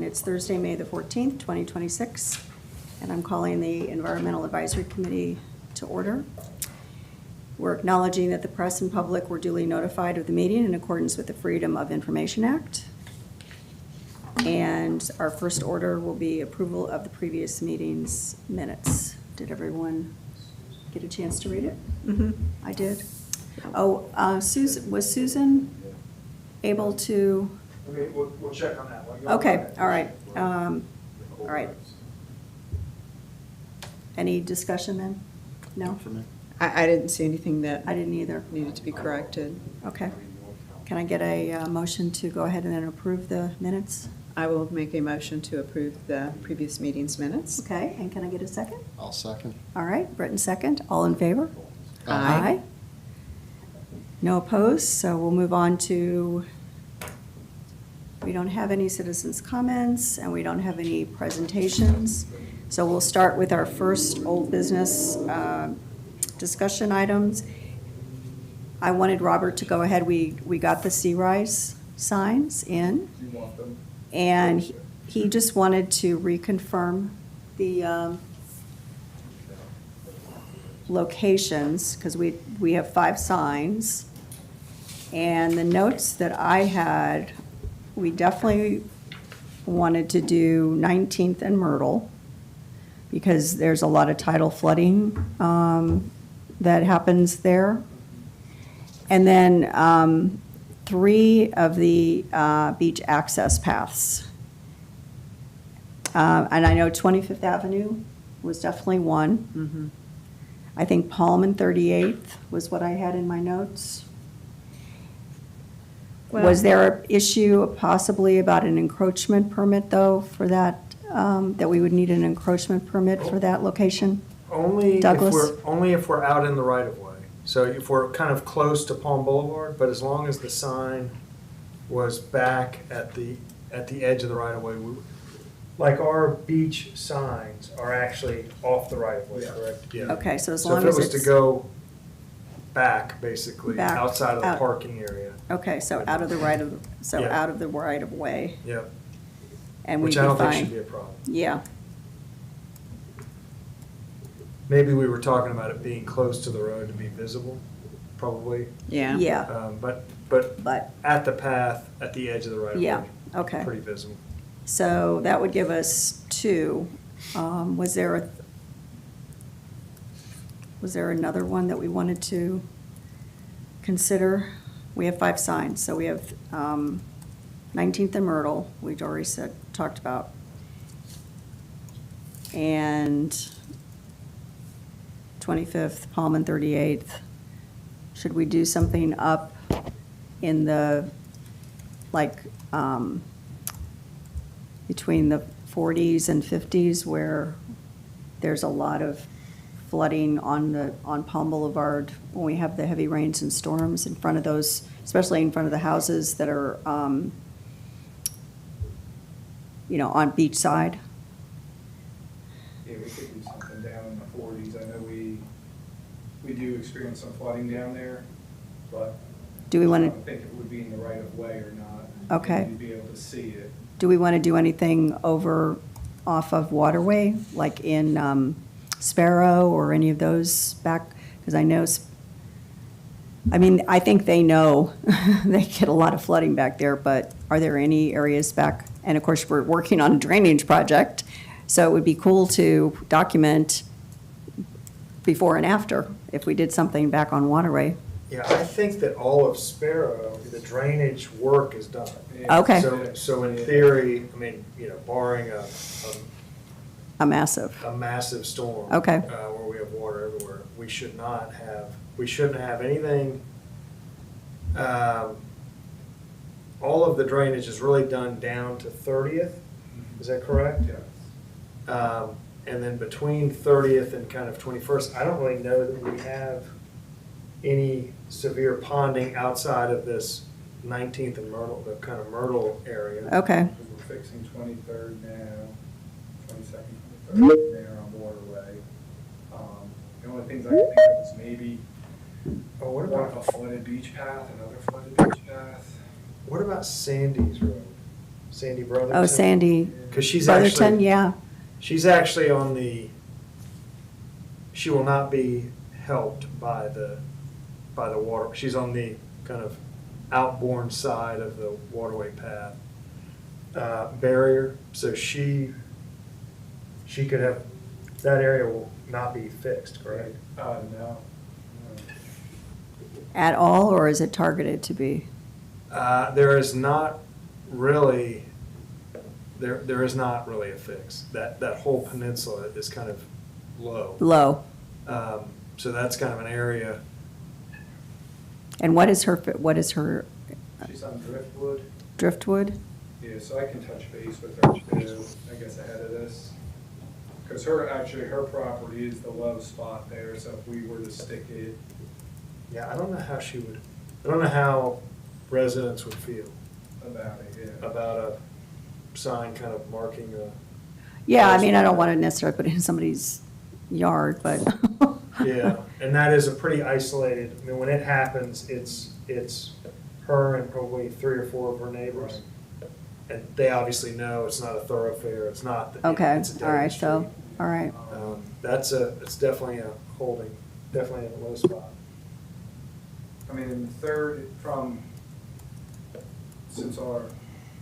It's Thursday, May the 14th, 2026, and I'm calling the Environmental Advisory Committee to order. We're acknowledging that the press and public were duly notified of the meeting in accordance with the Freedom of Information Act. And our first order will be approval of the previous meeting's minutes. Did everyone get a chance to read it? Mm-hmm. I did. Oh, Susan, was Susan able to? Okay, we'll check on that one. Okay, all right. All right. Any discussion then? No? I didn't see anything that I didn't either. needed to be corrected. Okay. Can I get a motion to go ahead and then approve the minutes? I will make a motion to approve the previous meeting's minutes. Okay, and can I get a second? I'll second. All right, Britton second. All in favor? Aye. No opposed, so we'll move on to, we don't have any citizens' comments, and we don't have any presentations. So we'll start with our first old business discussion items. I wanted Robert to go ahead. We got the Sea Rise signs in. You want them? And he just wanted to reconfirm the locations, because we have 5 signs. And the notes that I had, we definitely wanted to do 19th and Myrtle, because there's a lot of tidal flooding that happens there. And then 3 of the beach access paths. And I know 25th Avenue was definitely one. Mm-hmm. I think Palm and 38th was what I had in my notes. Was there an issue possibly about an encroachment permit, though, for that, that we would need an encroachment permit for that location? Only Douglas? if we're out in the right of way. So if we're kind of close to Palm Boulevard, but as long as the sign was back at the edge of the right of way, like our beach signs are actually off the right of way, correct? Yeah. Okay, so as So long if as it it's. was to go back, basically, Back, outside of the out. parking area. Okay, so out of the right of, so Yeah. out of the right of way, Yep. and we'd Which be I fine. don't think should be a problem. Yeah, Maybe we were talking about it being close to the road to be visible, probably. Yeah. yeah, But but, at the path, at the edge of the right of way. yeah, okay. Pretty visible. So that would give us 2. Was there another one that we wanted to consider? We have 5 signs, so we have 19th and Myrtle, we'd already talked about. And 25th, Palm and 38th. Should we do something up in the, like, between the 40s and 50s where there's a lot of flooding on Palm Boulevard when we have the heavy rains and storms in front of those, especially in front of the houses that are, on beach side? Yeah, we could do something down in the 40s. I know we do experience some flooding down there, but Do we I want don't think it would be in the right of way or not. Okay. You'd be able to see it. Do we want to do anything over off of Waterway, like in Sparrow or any of those back? Because I know, I think they know they get a lot of flooding back there, but are there any areas back? And of course, we're working on a drainage project, so it would be cool to document before and after if we did something back on Waterway. Yeah, I think that all of Sparrow, the drainage work is done. Yeah. Okay. So in theory, barring A massive. a massive storm. Okay. Where we have water everywhere, we shouldn't have anything. All of the drainage is really done down to 30th, is that correct? Yeah. And then between 30th and kind of 21st, I don't really know that we have any severe ponding outside of this 19th and Myrtle, the kind of Myrtle area. Okay, We're fixing 23rd now, 22nd, 23rd there on Waterway. The only things I can think of is maybe Oh, what one of about, a flooded beach path, another flooded beach path. what about Sandy's Road? Sandy Brotherton. Oh, Sandy Because she's Brotherton, actually, yeah. she's actually on the, she will not be helped by the water. She's on the kind of outboard side of the waterway path barrier. So she could have, that area will not be fixed, correct? No. At all, or is it targeted to be? There is not really, there is not really a fix. That whole peninsula is kind of low. Low? So that's kind of an area. And what is her She's on Driftwood. driftwood? Yeah, so I can touch base with her too, I guess ahead of this. Because her property is the low spot there, so if we were to stick it, Yeah, I don't know how she would, I don't know how residents would feel about it, yeah. about a sign kind of marking a. Yeah, I mean, I don't want to necessarily put it in somebody's yard, but. Yeah, and that is a pretty isolated, I mean, when it happens, it's her and probably 3 or 4 of her neighbors. And they obviously know it's not a thoroughfare, it's not. Okay, it's a all right, dead so, street. all right. It's definitely a holding, definitely a low spot. I mean, in the since our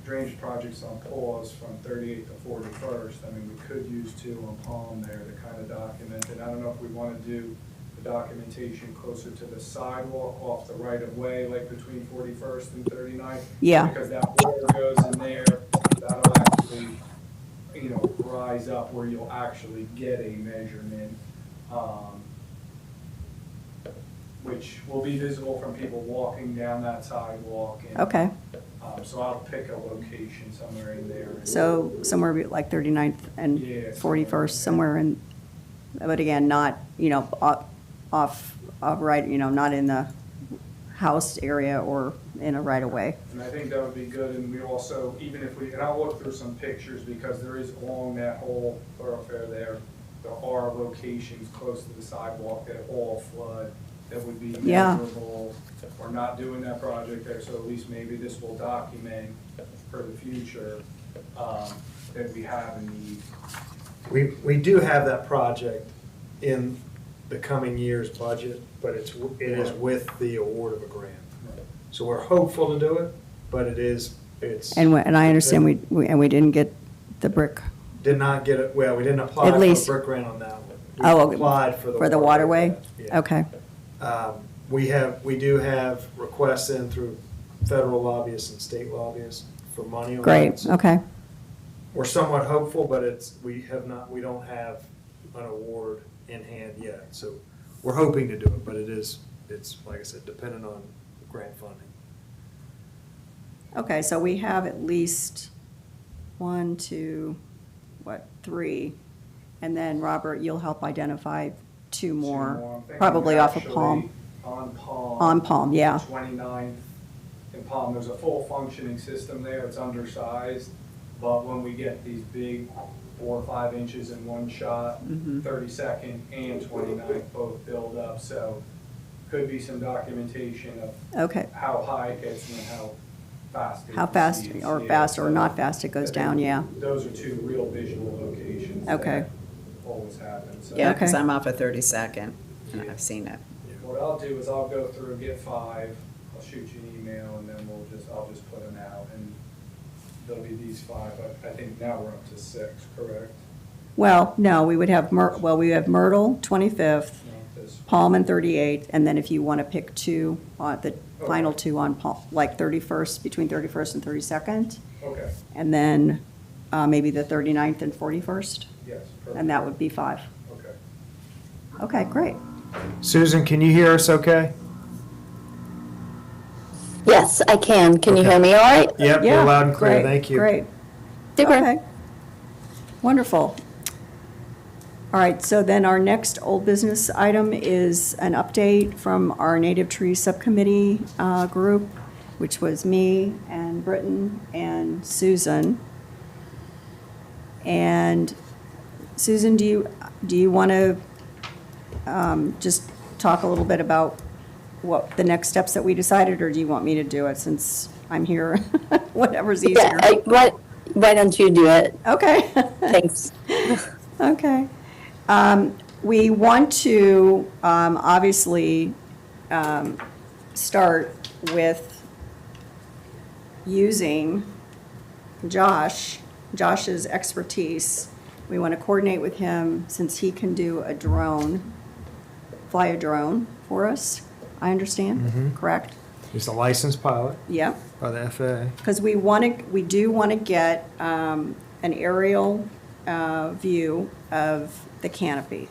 drainage project's on pause from 38th to 41st, I mean, we could use 2 on Palm there to kind of document it. I don't know if we want to do the documentation closer to the sidewalk off the right of way, like between 41st and 39th. Yeah. Because that water goes in there, that'll actually, rise up where you'll actually get a measurement, which will be visible from people walking down that sidewalk. And, Okay, so I'll pick a location somewhere in there. so somewhere like 39th and Yeah, 41st, somewhere somewhere in, but again, not, off, right, not in the house area or in a right-of-way. And I think that would be good, and we also, even if we, and I'll look through some pictures, because there is along that whole thoroughfare there are locations close to the sidewalk that all flood, that would be Yeah. measurable. We're not doing that project there, so at least maybe this will document for the future, that we have a need. We do have that project in the coming year's budget, but it is with the award of a grant. So we're hopeful to do it, but it's. And I understand we didn't get the brick. Did not get it, well, we didn't apply At for a least- brick grant on that one. Oh, We applied for the. For the waterway? Yeah. Okay, We do have requests in through federal lobbyists and state lobbyists for money on that. great, So okay, we're somewhat hopeful, but we don't have an award in hand yet. So we're hoping to do it, but it's, like I said, dependent on grant funding. okay, so we have at least 1, 2, 3, and then, Robert, you'll help identify 2 more, I'm thinking probably off of actually Palm. On Palm. On Palm, yeah. 29th in Palm, there's a full functioning system there, it's undersized, but when we get these big 4 or 5 inches in one shot, Mhm. 32nd and 29th both build up, so could be some documentation of Okay, how high it gets and how fast it how fast, proceeds. or Yeah, fast or so not fast it goes I think down, yeah. Those are 2 real visual locations. Okay. that Always happen, so. Yeah, because Okay. I'm off at 32nd, and I've seen it. What I'll do is I'll go through, get 5, I'll shoot you an email, and then I'll just put them out, and there'll be these 5, but I think now we're up to 6, correct? Well, no, we would have, we have Myrtle, 25th, Not this, Palm and 38th, and then if you want to pick 2, the final 2 on Palm, like 31st, between 31st and 32nd, okay, and then maybe the 39th and 41st, yes, perfect. and that would be 5. Okay. Okay, great. Susan, can you hear us okay? Yes, I can. Can you Okay. hear me all right? Yep, Yeah, you're loud and clear, great, thank you. Great. Super. Okay. Wonderful. All right, so then our next old business item is an update from our Native Tree Subcommittee group, which was me and Britton and Susan. And Susan, do you want to just talk a little bit about what the next steps that we decided, or do you want me to do it since I'm here? Whatever's easier. Yeah, Why don't you do it? Okay. Thanks. Okay. We want to, obviously, start with using Josh's expertise. We want to coordinate with him since he can do a drone, fly a drone for us, I understand, correct? He's a licensed pilot Yep. by the FAA. Because we do want to get an aerial view of the canopy.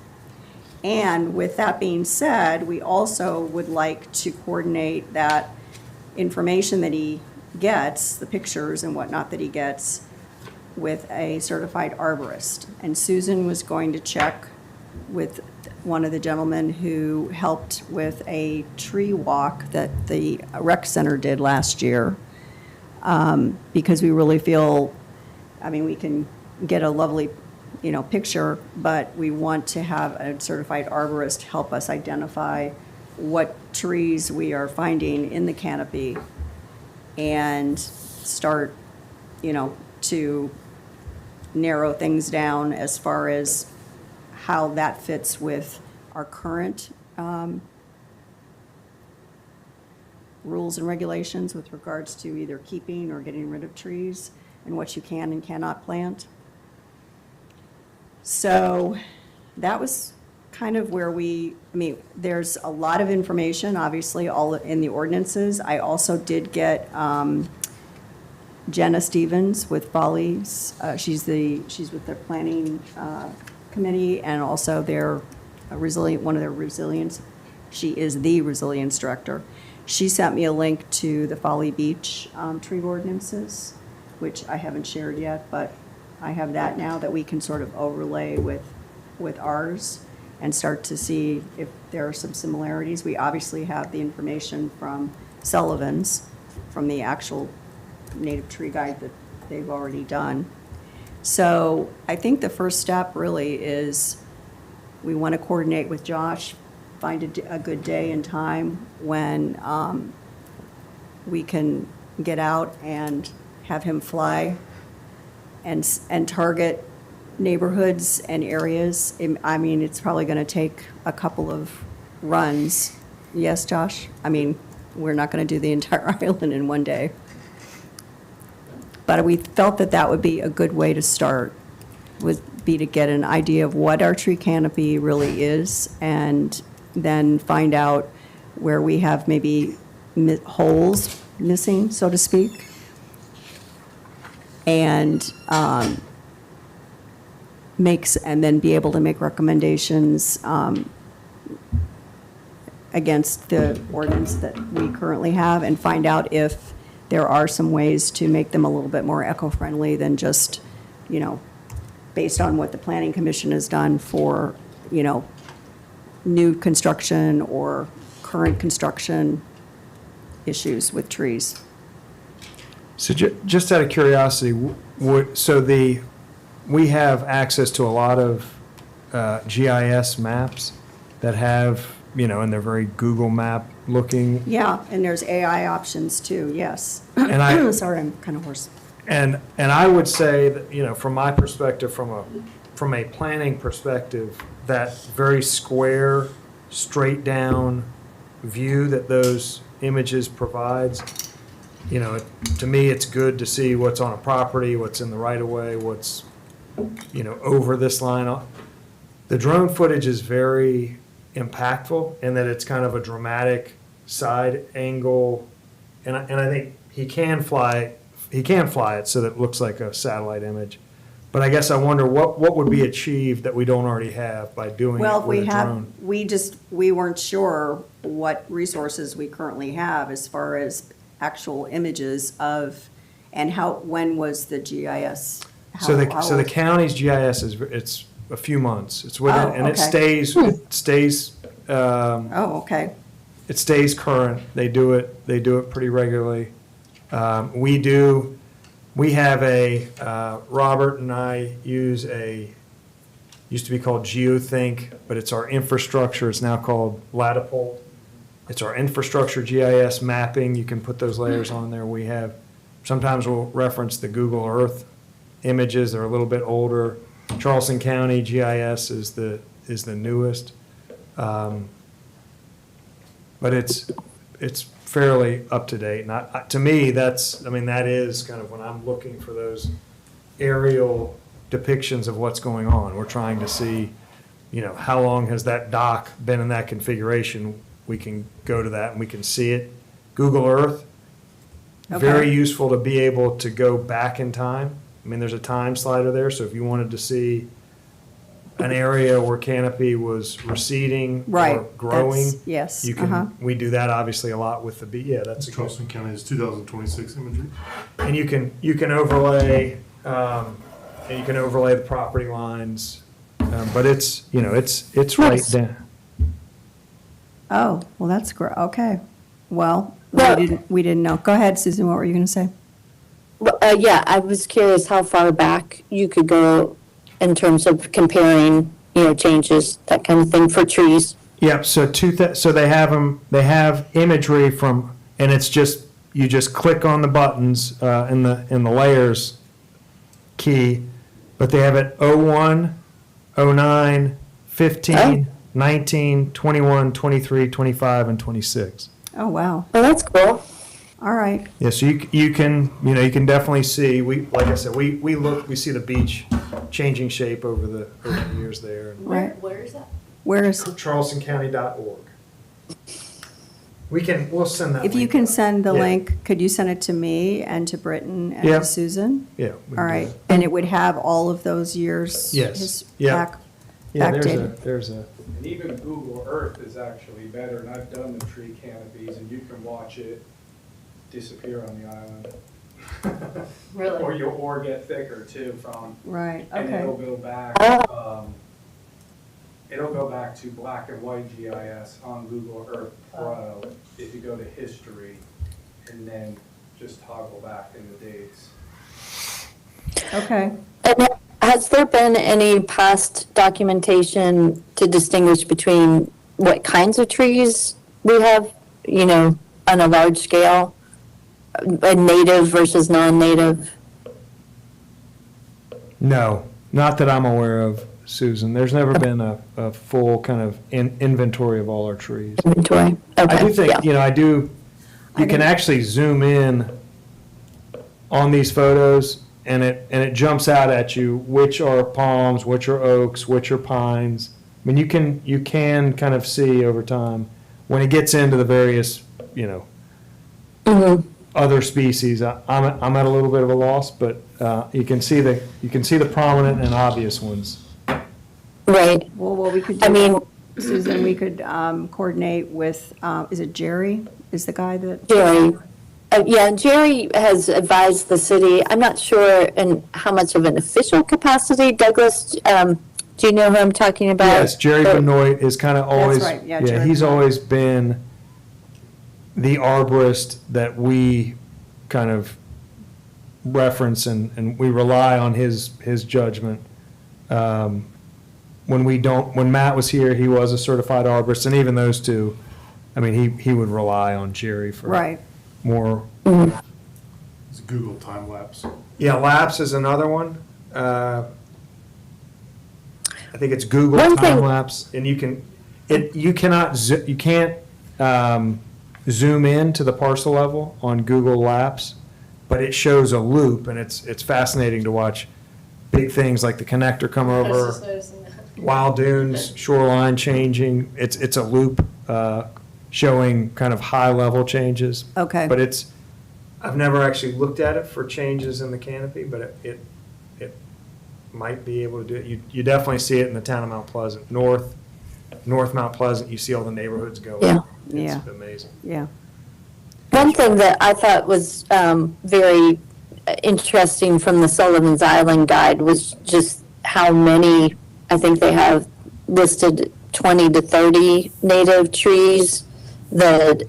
And with that being said, we also would like to coordinate that information that he gets, the pictures and whatnot that he gets, with a certified arborist. And Susan was going to check with one of the gentlemen who helped with a tree walk that the rec center did last year. Because we really feel, I mean, we can get a lovely, picture, but we want to have a certified arborist help us identify what trees we are finding in the canopy and start, to narrow things down as far as how that fits with our current rules and regulations with regards to either keeping or getting rid of trees and what you can and cannot plant. So that was kind of where there's a lot of information, obviously, all in the ordinances. I also did get Jenna Stevens with Follies. She's with the planning committee and also their one of their resilience. She is the resilience director. She sent me a link to the Folly Beach tree ordinances, which I haven't shared yet, but I have that now that we can sort of overlay with ours and start to see if there are some similarities. We obviously have the information from Sullivan's, from the actual native tree guide that they've already done. So I think the first step really is we want to coordinate with Josh, find a good day and time when we can get out and have him fly and target neighborhoods and areas. I mean, it's probably going to take a couple of runs. Yes, Josh? I mean, we're not going to do the entire island in one day. But we felt that that would be a good way to start, would be to get an idea of what our tree canopy really is, and then find out where we have maybe holes missing, so to speak, and then be able to make recommendations against the ordinance that we currently have, and find out if there are some ways to make them a little bit more eco-friendly than just, based on what the Planning Commission has done for, new construction or current construction issues with trees. So just out of curiosity, we have access to a lot of GIS maps that have, and they're very Google map looking. Yeah, and there's AI options too, yes. And I- Sorry, I'm kind of hoarse. And I would say that, from my perspective, from a planning perspective, that very square, straight down view that those images provides, to me, it's good to see what's on a property, what's in the right of way, what's, over this line. The drone footage is very impactful in that it's kind of a dramatic side angle, and I think he can fly it so that it looks like a satellite image. But I guess I wonder what would be achieved that we don't already have by doing Well, it if with we a have, drone. we weren't sure what resources we currently have as far as actual images of, and when was the GIS? So the how- county's GIS it's a few months. It's within, Oh, and it okay. stays Oh, okay. it stays current. They do it pretty regularly. We have Robert and I use used to be called GeoThink, but it's our infrastructure. It's now called Latipult. It's our infrastructure GIS mapping. You can put those layers on there. Sometimes we'll reference the Google Earth images. They're a little bit older. Charleston County GIS is the newest. But it's fairly up to date. And to me, that is kind of when I'm looking for those aerial depictions of what's going on. We're trying to see, how long has that dock been in that configuration? We can go to that and we can see it. Google Earth, very Okay. useful to be able to go back in time. There's a time slider there, so if you wanted to see an area where canopy was receding Right. or growing, That's- yes, you can. We do that obviously a lot with the yeah. That's a good. Charleston County is 2026 imagery. And you can overlay the property lines, but it's right Nice. down. Oh, well, that's great, okay. Well, Well- we didn't know. Go ahead, Susan, what were you going to say? Well, yeah, I was curious how far back you could go in terms of comparing, changes, that kind of thing for trees. Yep. So so they have them. They have imagery from, and it's just you just click on the buttons in the layers key, but they have it 01, 09, 15, 19, 21, 23, 25, and 26. Oh, wow, Well, that's cool. all right. Yeah, so you can definitely see, like I said, we see the beach changing shape over the years there. Right. Where is that? Where is, CharlestonCounty.org. We'll send that. if you link can out. send the Yeah. link, could you send it to me and to Britton and Yeah. to Susan? Yeah. we can All do right, that. and it would have all of those years? Yes. Yeah. back- Yeah, backdated. there's a, And even Google Earth is actually better, and I've done the tree canopies, and you can watch it disappear on the island. Or get thicker too from, Right, and okay. it'll go back, it'll go back to black and white GIS on Google Earth Pro if you go to history and then just toggle back in the dates. Okay. And has there been any past documentation to distinguish between what kinds of trees we have, on a large scale? A native versus non-native? no, not that I'm aware of, Susan. There's never been a full kind of inventory of all our trees. Inventory? Okay. I do think, yeah. you can didn't- actually zoom in on these photos and it jumps out at you which are palms, which are oaks, which are pines. You can kind of see over time when it gets into the various, Mhm. other species. I'm at a little bit of a loss, but you can see the prominent and obvious ones. Right. Well, what we could I do, mean, Susan, we could coordinate with, is it Jerry, is the guy that? Jerry. Yeah, Jerry has advised the city. I'm not sure in how much of an official capacity. Douglas, do you know who I'm talking about? Yes, Jerry Or- Benoit is kind of always, right, yeah, Jerry he's Benoit. always been the arborist that we kind of reference and we rely on his judgment. When Matt was here, he was a certified arborist, and even those two, he would rely on Jerry for Right, more. It's Google time lapse. Yeah, Lapse is another one. I think it's Google One Time thing- Lapse, and you can't zoom in to the parcel level on Google Lapse, but it shows a loop, and it's fascinating to watch big things like the connector come over, wild dunes, shoreline changing. It's a loop showing kind of high level changes. okay. But I've never actually looked at it for changes in the canopy, but it might be able to do it. You definitely see it in the town of Mount Pleasant, north Mount Pleasant. You see all the neighborhoods going. Yeah. Yeah. It's amazing. Yeah, One thing that I thought was very interesting from the Sullivan's Island guide was just how many, I think they have listed 20 to 30 native trees that,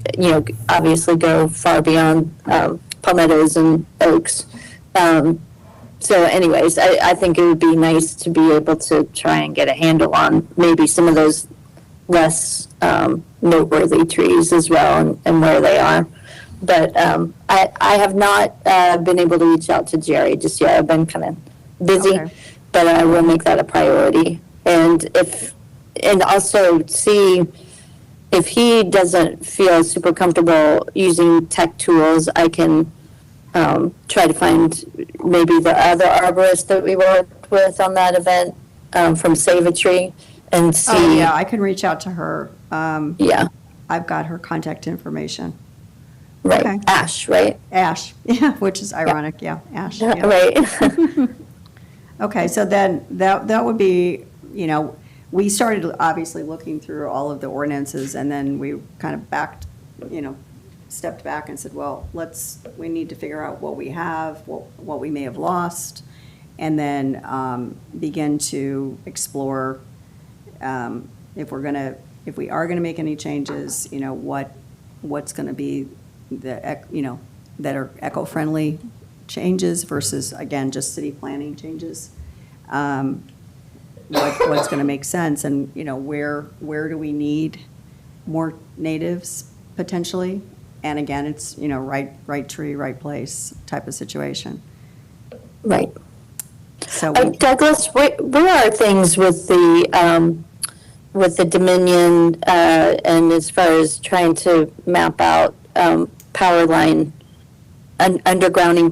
obviously go far beyond palmettos and oaks. So anyways, I think it would be nice to be able to try and get a handle on maybe some of those less noteworthy trees as well and where they are. But I have not been able to reach out to Jerry just yet. I've been kind of busy, Okay. but I will make that a priority. And also see if he doesn't feel super comfortable using tech tools, I can try to find maybe the other arborist that we worked with on that event from Save a Tree and see. Oh, yeah, I can reach out to her. Yeah, I've got her contact information. right. Okay. Ash, right? Ash, yeah, which is ironic, yeah, Ash. yeah. Right. Okay, so then that would be, we started obviously looking through all of the ordinances and then we kind of stepped back and said, well, we need to figure out what we have, what we may have lost, and then begin to explore if we are gonna make any changes, what's gonna be that are eco-friendly changes versus, again, just city planning changes. What's gonna make sense and, where do we need more natives potentially? And again, it's, right tree, right place type of situation. Right. So, Douglas, where are things with the Dominion, and as far as trying to map out power line, undergrounding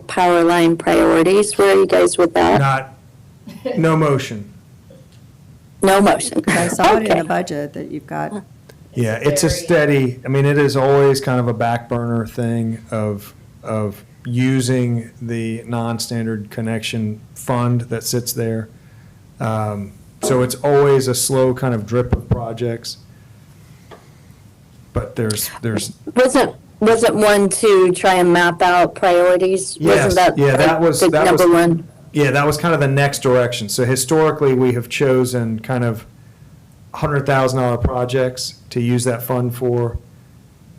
power line priorities? Where are you guys with that? No motion. No motion. I saw it in Okay. the budget that you've got, Yeah, it's a steady, it is always kind of a back burner thing of using the non-standard connection fund that sits there. So it's always a slow kind of drip of projects. But there's, Wasn't one to try and map out priorities? Yes, Wasn't that yeah, that was- the that was- number one? yeah, that was kind of the next direction. So historically, we have chosen kind of $100,000 projects to use that fund for.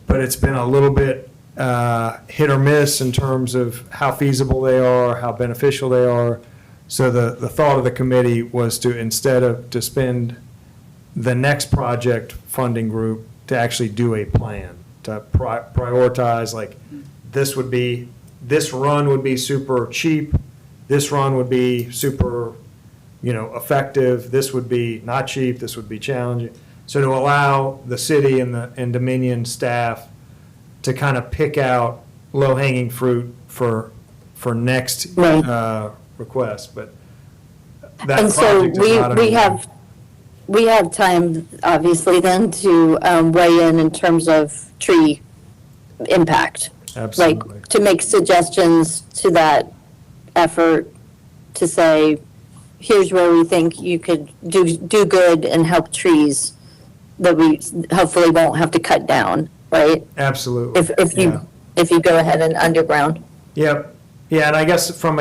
But it's been a little bit hit or miss in terms of how feasible they are, how beneficial they are. So the thought of the committee was to spend the next project funding group to actually do a plan, to prioritize, like, this run would be super cheap, this run would be super, effective, this would be not cheap, this would be challenging. So to allow the city and Dominion staff to kind of pick out low-hanging fruit for next Right. request, but that And so project is not underway. we have time, obviously, then to weigh in terms of tree impact. Absolutely. Like, to make suggestions to that effort, to say, here's where we think you could do good and help trees that we hopefully won't have to cut down, right? Absolutely. Yeah. If you go ahead and underground. Yep. Yeah, and I guess from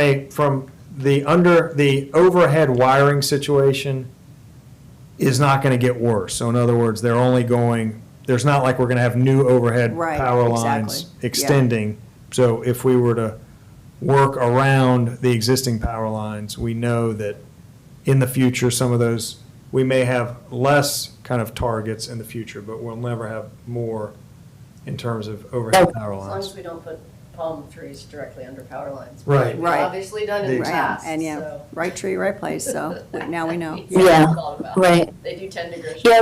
the overhead wiring situation is not going to get worse. So in other words, there's not like we're going to have new overhead Right, power lines exactly. Yeah. extending. So if we were to work around the existing power lines, we know that in the future, some of those, we may have less kind of targets in the future, but we'll never have more in terms of overhead Okay. power As long lines. as we don't put palm trees directly under power lines. Right. We've Right. obviously done in the Right. past, and yeah, so. right tree, right place, so now we know. Yeah, Thought about it. right. They do tend to grow. Yeah,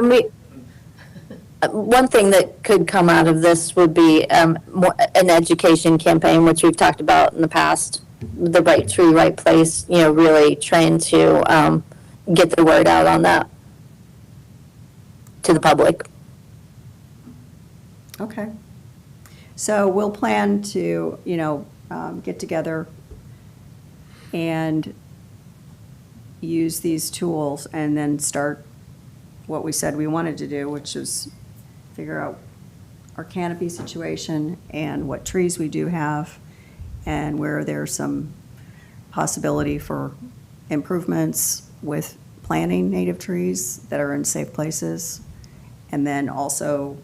one thing that could come out of this would be an education campaign, which we've talked about in the past, the right tree, right place, really trying to get the word out on that to the public. Okay. So we'll plan to, get together and use these tools and then start what we said we wanted to do, which is figure out our canopy situation and what trees we do have and where there's some possibility for improvements with planting native trees that are in safe places. And then also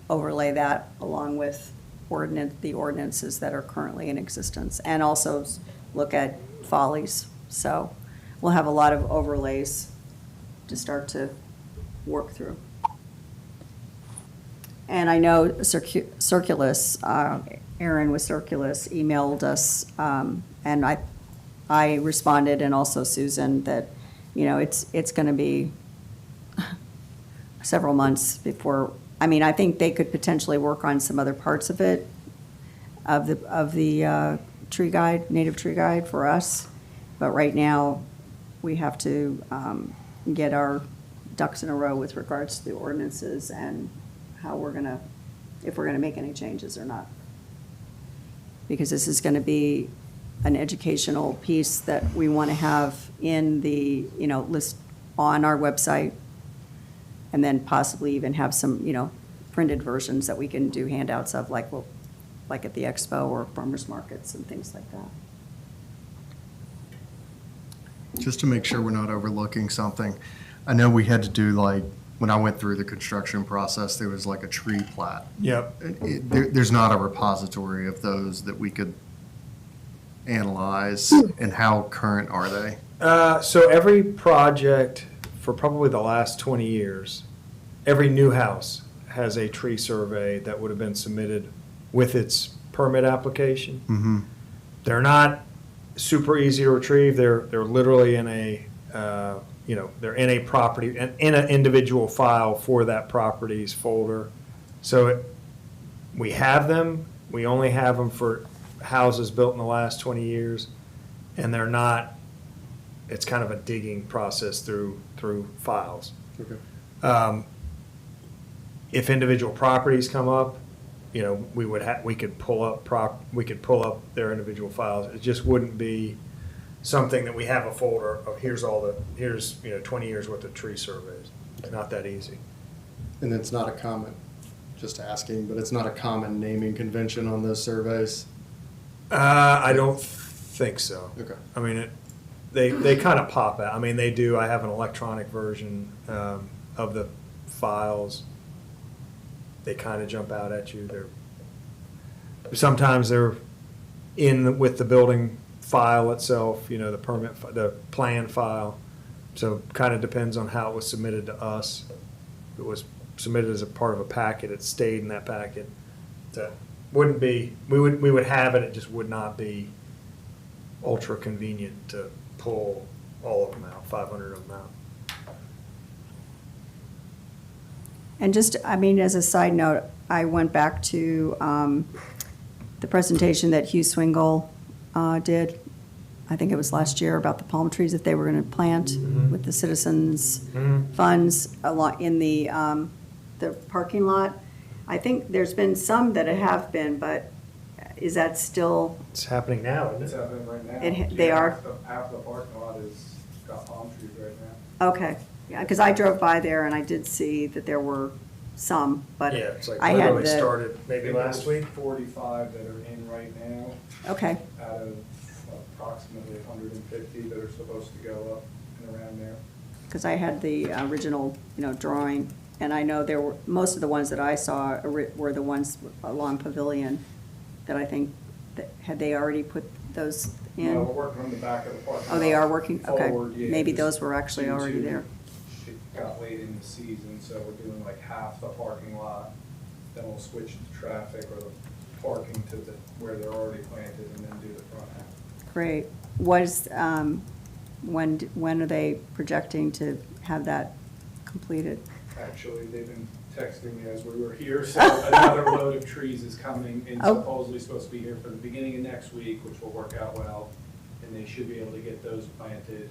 overlay that along with the ordinances that are currently in existence, and also look at follies. So we'll have a lot of overlays to start to work through. And I know Circulus, Aaron with Circulus emailed us, and I responded, and also Susan, that, you know, it's going to be several months before, I mean, I think they could potentially work on some other parts of it, of the tree guide, native tree guide for us. But right now, we have to get our ducks in a row with regards to the ordinances and how we're going to, if we're going to make any changes or not. Because this is going to be an educational piece that we want to have in the, you know, list on our website, and then possibly even have some, you know, printed versions that we can do handouts of, like, well, like at the expo or farmers markets and things like that. Just to make sure we're not overlooking something, I know we had to do, like, when I went through the construction process, there was like a tree plat. Yep. There's not a repository of those that we could analyze, and how current are they? So every project for probably the last 20 years, every new house has a tree survey that would have been submitted with its permit application. Mm-hmm. They're not super easy to retrieve. They're literally in a, they're in a property, in an individual file for that property's folder. So we have them. We only have them for houses built in the last 20 years, and they're not, it's kind of a digging process through files. Okay. If individual properties come up, you know, we could pull up their individual files. It just wouldn't be something that we have a folder of, here's 20 years worth of tree surveys. It's not that easy. And it's not a common, just asking, but it's not a common naming convention on those surveys? I don't think so. Okay. I mean, they kind of pop out. I mean, they do. I have an electronic version of the files. They kind of jump out at you. Sometimes they're in with the building file itself, you know, the permit, the plan file. So kind of depends on how it was submitted to us. If it was submitted as a part of a packet, it stayed in that packet. That wouldn't be, we would have it, it just would not be ultra convenient to pull all of them out, 500 of them out. And just, I mean, as a side note, I went back to the presentation that Hugh Swingle did, I think it was last year, about the palm trees that they were going to plant with the citizens' funds in the parking lot. I think there's been some that have been, but is that still? It's happening now, It's isn't it? happening right now. They are? Half the parking lot is got palm trees right now. Okay, yeah, because I drove by there and I did see that there were some, but Yeah, it's like I had literally the, started maybe last week. 45 that are in right now, okay, out of approximately 150 that are supposed to go up and around there. because I had the original, drawing, and I know there were, most of the ones that I saw were the ones along Pavilion that I think, that had they already put those in? We're working on the back of the parking lot. Oh, they are working? Okay. Forward, yeah, Maybe just those were actually due already to- there. It got late in the season, so we're doing like half the parking lot, then we'll switch the traffic or the parking to where they're already planted, and then do the front half. Great. When are they projecting to have that completed? Actually, they've been texting me as we were here, so another load of trees is coming and Oh. supposedly supposed to be here for the beginning of next week, which will work out well. And they should be able to get those planted,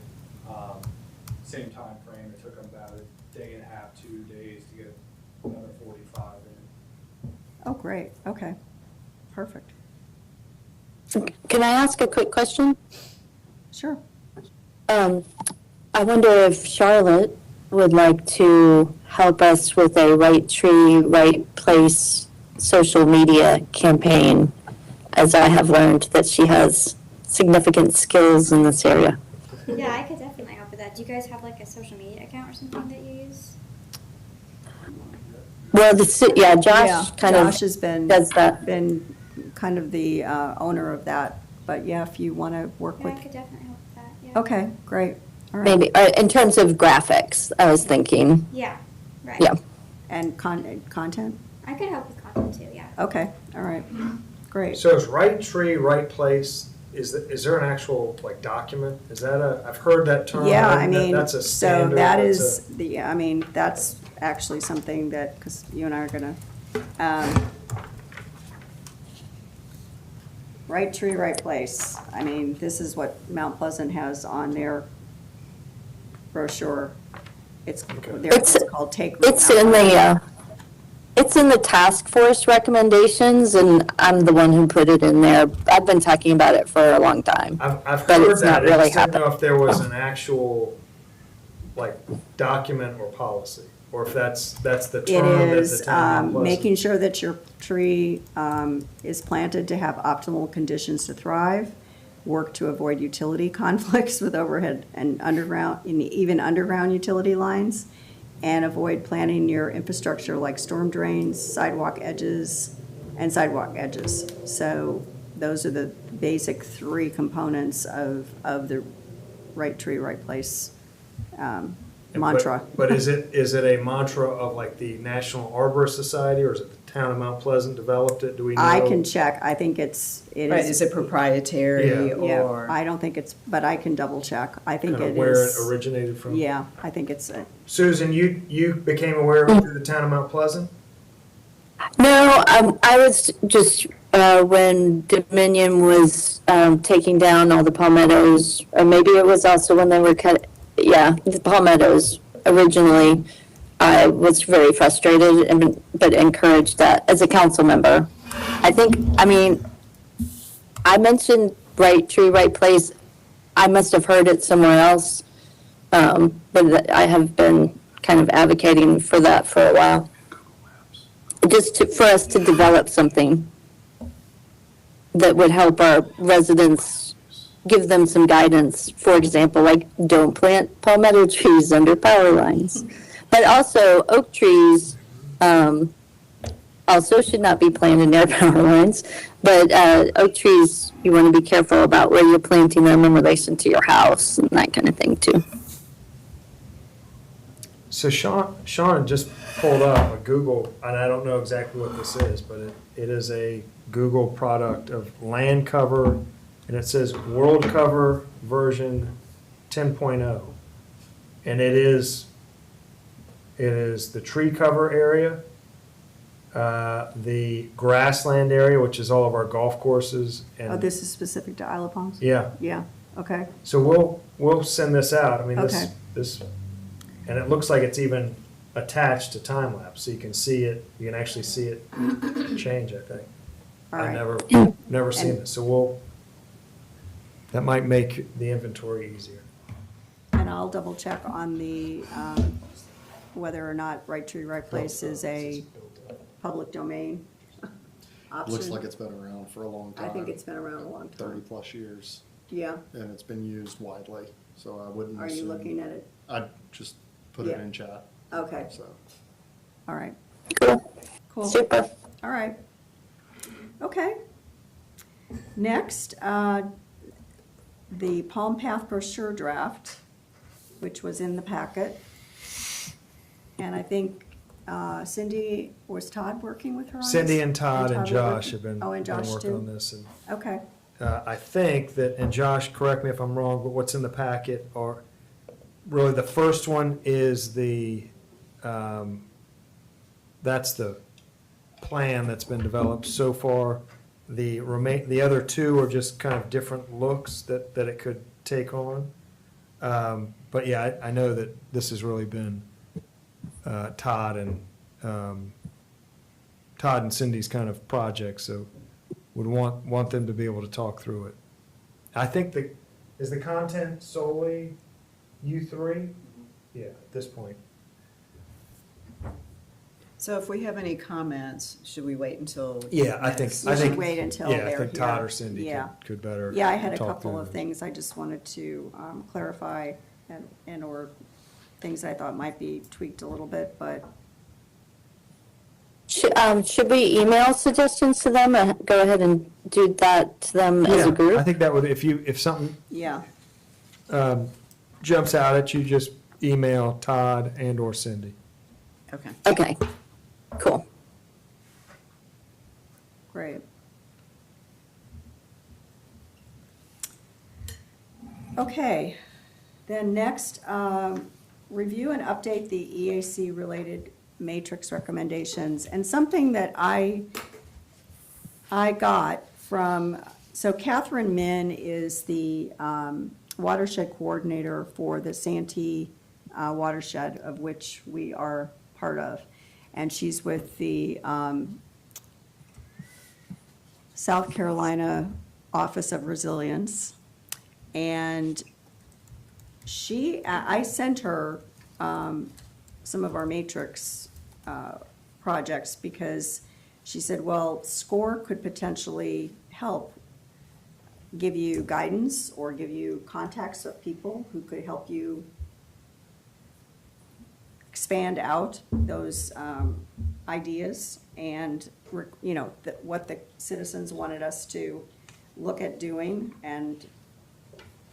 same time frame. It took them about a day and a half, 2 days to get another 45 in. Oh, great, okay, perfect, Can I ask a quick question? sure. I wonder if Charlotte would like to help us with a Right Tree, Right Place social media campaign, as I have learned that she has significant skills in this area. Yeah, I could definitely help with that. Do you guys have like a social media account or something that you use? Well, Josh Yeah, kind of Josh has been kind of the owner of that, but yeah, if you want to work Yeah, I with, could definitely help with that. Yeah. okay, great, all right. maybe, in terms of graphics, I was thinking. Yeah, right. Yeah. And content? I could help with content too, yeah. Okay, all right, great. So is Right Tree, Right Place, is there an actual, like, document? Is that I've heard that term. Yeah, I that- mean, That's a so standard. that that's is, I mean, that's actually something that, because you and I are gonna, right tree, right place. I mean, this is what Mount Pleasant has on their brochure. It's, It's- it's called Take Root It's Mount in Pleasant. it's in the task force recommendations, and I'm the one who put it in there. I've been talking about it for a long time. I've but heard it's not that. I really just didn't know happened. if there was an actual, like, document or policy, or if that's the It term that the is town. Mount making Pleasant- sure that your tree is planted to have optimal conditions to thrive, work to avoid utility conflicts with overhead and underground, and even underground utility lines, and avoid planting your infrastructure like storm drains, sidewalk edges. So those are the basic three components of the right tree, right place mantra. But is it a mantra of, like, the National Arborist Society, or is it the town of Mount Pleasant developed it? Do we know? I can check, I think it Right, is. is it proprietary Yeah. Yeah, or? I don't think it's, but I can double check. I think Kind it of where it is. originated from? Yeah, I think it's, Susan, you became aware of it through the town of Mount Pleasant? No, I was just, when Dominion was taking down all the palmettos, or maybe it was also when they were the palmettos originally. I was very frustrated, but encouraged that as a council member. I mentioned right tree, right place. I must have heard it somewhere else, but I have been kind of advocating for that for a while. For us to develop something that would help our residents, give them some guidance. For example, like, don't plant palmetto trees under power lines. But also, oak trees also should not be planted near power lines. But oak trees, you want to be careful about where you're planting them in relation to your house and that kind of thing, too. So Sean just pulled up a Google, and I don't know exactly what this is, but it is a Google product of land cover, and it says world cover version 10.0. And it is the tree cover area, the grassland area, which is all of our golf courses. And oh, this is specific to Isle of Palms? Yeah, Yeah, okay. so we'll send this out. I mean, Okay. this, and it looks like it's even attached to time lapse, so you can see it. You can actually see it change. I think. All I've right. never seen this, so that might make the inventory easier. And I'll double check on the, whether or not right tree, right place is a public domain option. Looks like it's been around for a long I time. think it's been around a long time. 30-plus years, Yeah, and it's been used widely, so I wouldn't are you assume- looking at it? I'd just put it Yeah. in chat, Okay, so. all right, Cool. cool. Super. All right. Okay. Next, the Palm Path brochure draft, which was in the packet. And I think Cindy, was Todd working with her on this? Cindy and Todd and were Josh working? have been Oh, and Josh working too? on this, and Okay, I think that, and Josh, correct me if I'm wrong, but what's in the packet are really the first one is that's the plan that's been developed so far. The other two are just kind of different looks that it could take on. But yeah, I know that this has really been Todd and Cindy's kind of project, so would want them to be able to talk through it. I think is the content solely you three? Yeah, at this point. So if we have any comments, should we wait until? Yeah, I next? think. we should wait until Yeah, they're I here. think Todd or Cindy Yeah. could better. Yeah, I had a talk couple through of this. things I just wanted to clarify and/or things I thought might be tweaked a little bit, but Should we email suggestions to them and go ahead and do that to them as Yeah, a group? I think that would, if something yeah, jumps out at you, just email Todd and or Cindy. Okay. Okay, cool. great. Okay, then next, review and update the EAC-related matrix recommendations. And something that I got from, so Catherine Min is the watershed coordinator for the Santee watershed, of which we are part of. And she's with the South Carolina Office of Resilience. And I sent her some of our matrix projects because she said, well, SCORE could potentially help give you guidance or give you contacts of people who could help you expand out those ideas and, you know, what the citizens wanted us to look at doing. And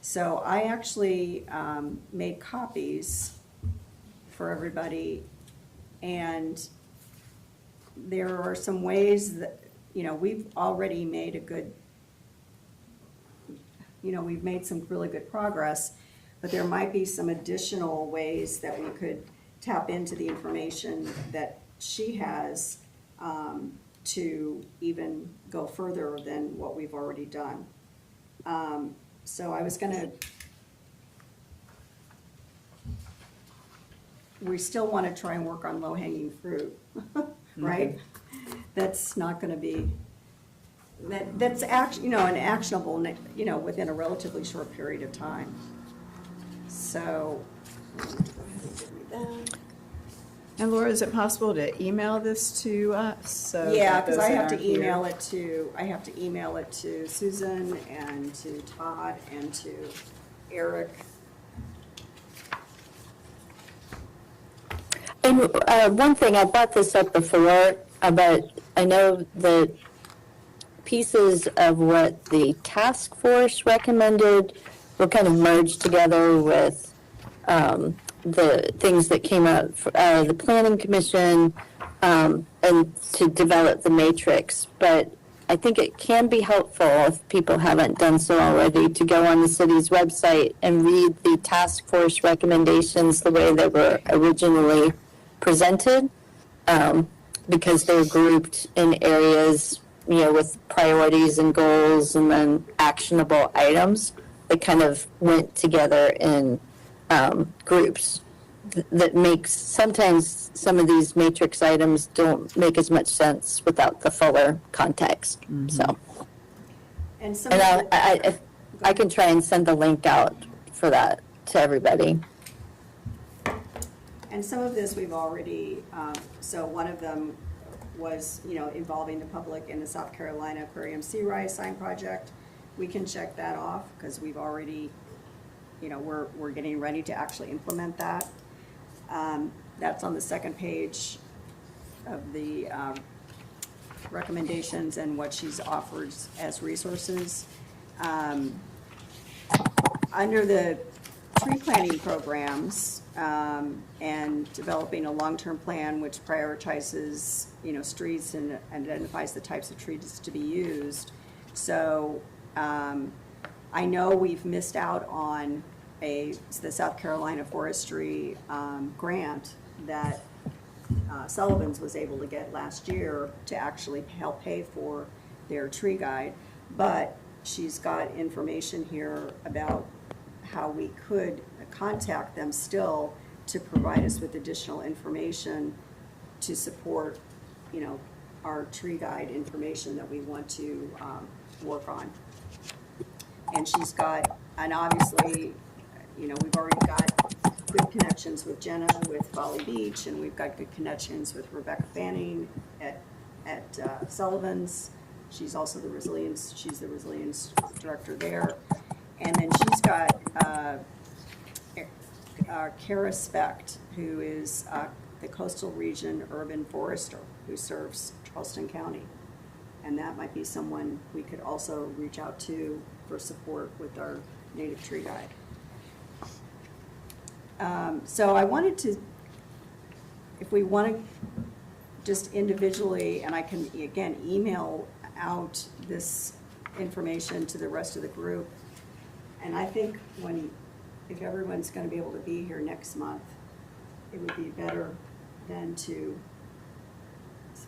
so I actually made copies for everybody, and there are some ways that, you know, we've already made a good, you know, we've made some really good progress, but there might be some additional ways that we could tap into the information that she has to even go further than what we've already done. So I was gonna, we still want to try and work on low-hanging fruit, right? That's not going to be, that's you know, an actionable, you know, within a relatively short period of time. So. And Laura, is it possible to email this to us? So Yeah, that because those I that have to aren't here- email it to Susan and to Todd and to Eric. And one thing, I brought this up before, but I know that pieces of what the task force recommended were kind of merged together with the things that came out of the planning commission and to develop the matrix. But I think it can be helpful, if people haven't done so already, to go on the city's website and read the task force recommendations the way they were originally presented, because they're grouped in areas, you know, with priorities and goals and then actionable items that kind of went together in groups that makes, sometimes some of these matrix items don't make as much sense without the fuller context, so. And some And of the- if I can try and send the link out for that to everybody. And some of this we've already, so one of them was, you know, involving the public in the South Carolina Aquarium Sea Rise sign project. We can check that off because we've already, you know, we're getting ready to actually implement that. That's on the second page of the recommendations and what she's offered as resources. Under the tree planting programs and developing a long-term plan which prioritizes, you know, streets and identifies the types of trees to be used. So I know we've missed out on the South Carolina Forestry grant that Sullivan's was able to get last year to actually help pay for their tree guide. But she's got information here about how we could contact them still to provide us with additional information to support, you know, our tree guide information that we want to work on. And she's got, and obviously, you know, we've already got good connections with Jenna with Folly Beach, and we've got good connections with Rebecca Fanning at Sullivan's. She's also the resilience director there. And then she's got Kara Specht, who is the Coastal Region Urban Forester, who serves Charleston County. And that might be someone we could also reach out to for support with our native tree guide. So I wanted to, if we want to just individually, and I can, again, email out this information to the rest of the group, And I think if everyone's gonna be able to be here next month, it would be better than to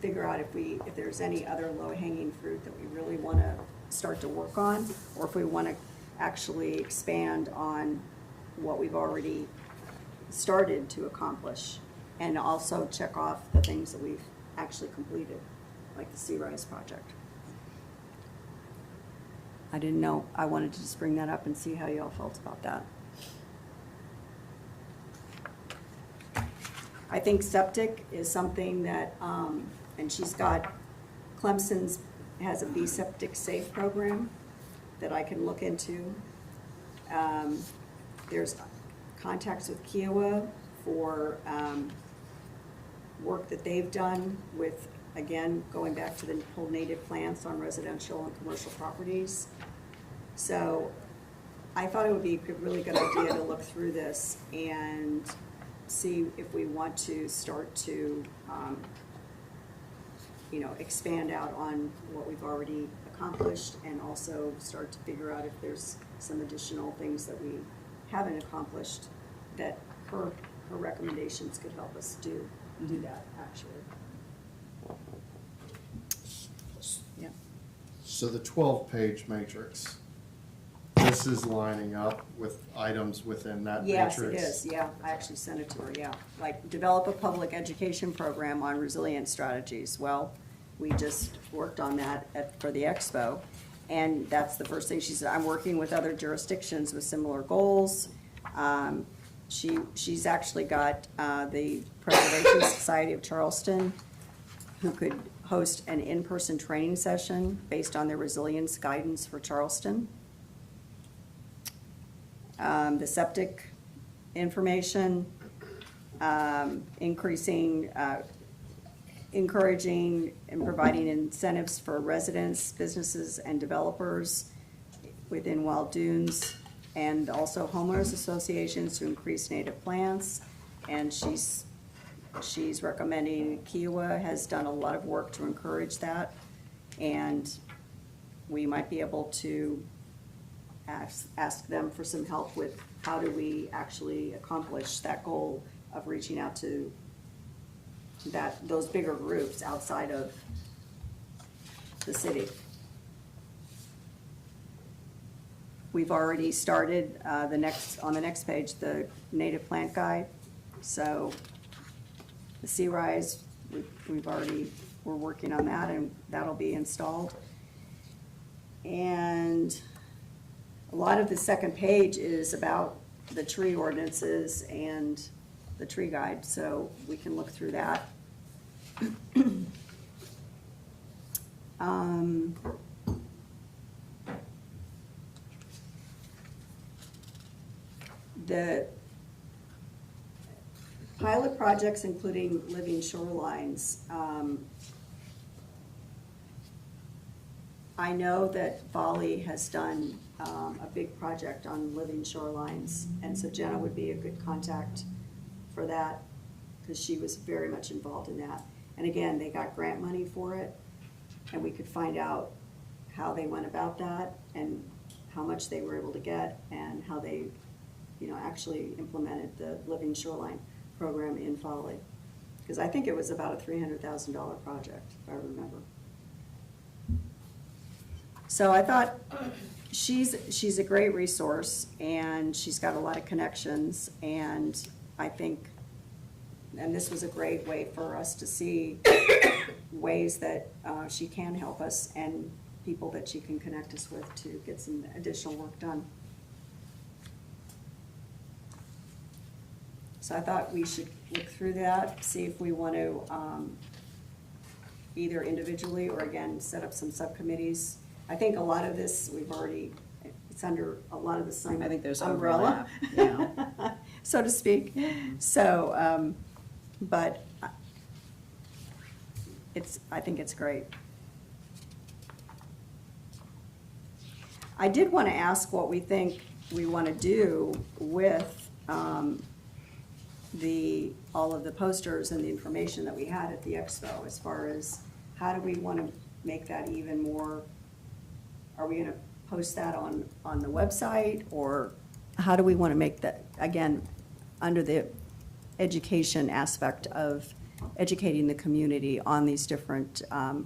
figure out if there's any other low-hanging fruit that we really wanna start to work on, or if we wanna actually expand on what we've already started to accomplish, and also check off the things that we've actually completed, like the Sea Rise project. I didn't know, I wanted to just bring that up and see how y'all felt about that. I think septic is something that, and she's got, Clemson's has a Be Septic Safe program that I can look into. There's contacts with Kiowa for work that they've done with, again, going back to the whole native plants on residential and commercial properties. So I thought it would be a really good idea to look through this and see if we want to start to, expand out on what we've already accomplished, and also start to figure out if there's some additional things that we haven't accomplished that her recommendations could help us do that, actually. Yeah. So the 12-page matrix, this is lining up with items within that Yes, matrix? it is, yeah. I actually sent it to her, yeah. Like, develop a public education program on resilient strategies. Well, we just worked on that for the expo, and that's the first thing she said. I'm working with other jurisdictions with similar goals. She's actually got the Preservation Society of Charleston, who could host an in-person training session based on their resilience guidance for Charleston. The septic information, encouraging and providing incentives for residents, businesses, and developers within Wild Dunes, and also homeowners associations to increase native plants. And she's recommending, Kiowa has done a lot of work to encourage that, and we might be able to ask them for some help with how do we actually accomplish that goal of reaching out to those bigger groups outside of the city. We've already started on the next page, the native plant guide. So the Sea Rise, we're working on that, and that'll be installed. And a lot of the second page is about the tree ordinances and the tree guide, so we can look through that. The pilot projects, including living shorelines, I know that Volley has done a big project on living shorelines, and so Jenna would be a good contact for that, because she was very much involved in that. And again, they got grant money for it, and we could find out how they went about that, and how much they were able to get, and how they, actually implemented the living shoreline program in Volley. Because I think it was about a $300,000 project, if I remember. So I thought she's a great resource, and she's got a lot of connections, and I think, and this was a great way for us to see ways that she can help us, and people that she can connect us with to get some additional work done. So I thought we should look through that, see if we want to either individually or again, set up some subcommittees. I think a lot of this, it's under a lot of the same I think there's umbrella, overlap, so to speak. So, but I think it's great. I did want to ask what we think we want to do with all of the posters and the information that we had at the expo, as far as how do we want to make that even more, are we going to post that on the website? Or how do we want to make that, again, under the education aspect of educating the community on these different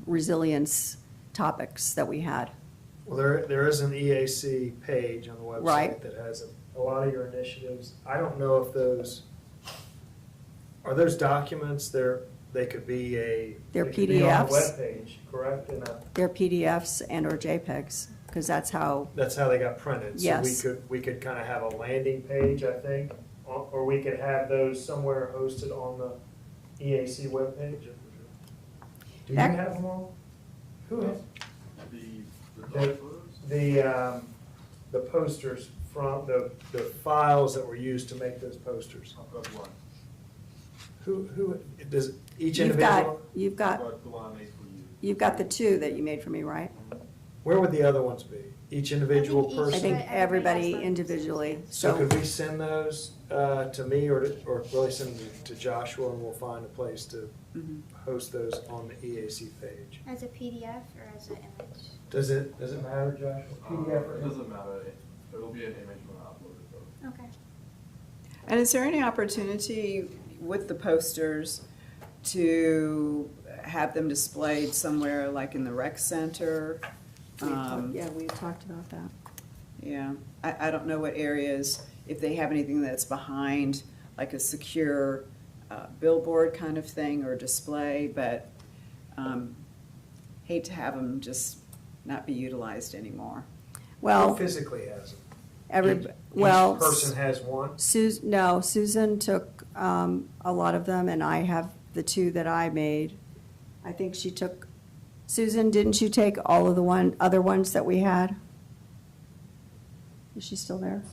resilience topics that we had? Well, there is an EAC page on the website Right. that has a lot of your initiatives. I don't know if are those documents, they could be They're they could be on the PDFs. webpage, correct? They're PDFs and/or JPEGs, because that's how, That's how they got printed. Yes. So we could kind of have a landing page, I think, or we could have those somewhere hosted on the EAC webpage. Do you Ac- have them all? Who has? The The posters from, the files that were used to make those posters. I've got one. Who, does each you've individual? got The one I made for you. you've got the two that you made for me, right? Where would the other ones be? Each individual each- person? I think Everybody everybody has them. individually, So so, could we send those to me or really send them to Joshua, and we'll find a place to host those on the EAC page? As a PDF or as an image? Does it matter, Joshua? PDF or It doesn't matter. It'll be an image when I upload it though. Okay. And is there any opportunity with the posters to have them displayed somewhere like in the rec center? yeah, we talked about that. Yeah, I don't know what areas, if they have anything that's behind, like a secure billboard kind of thing or display, but hate to have them just not be utilized anymore. Who Well, physically has them? every, Each well. person has one? No, Susan took a lot of them, and I have the two that I made. I think she took, Susan, didn't you take all of the other ones that we had? Is she still there?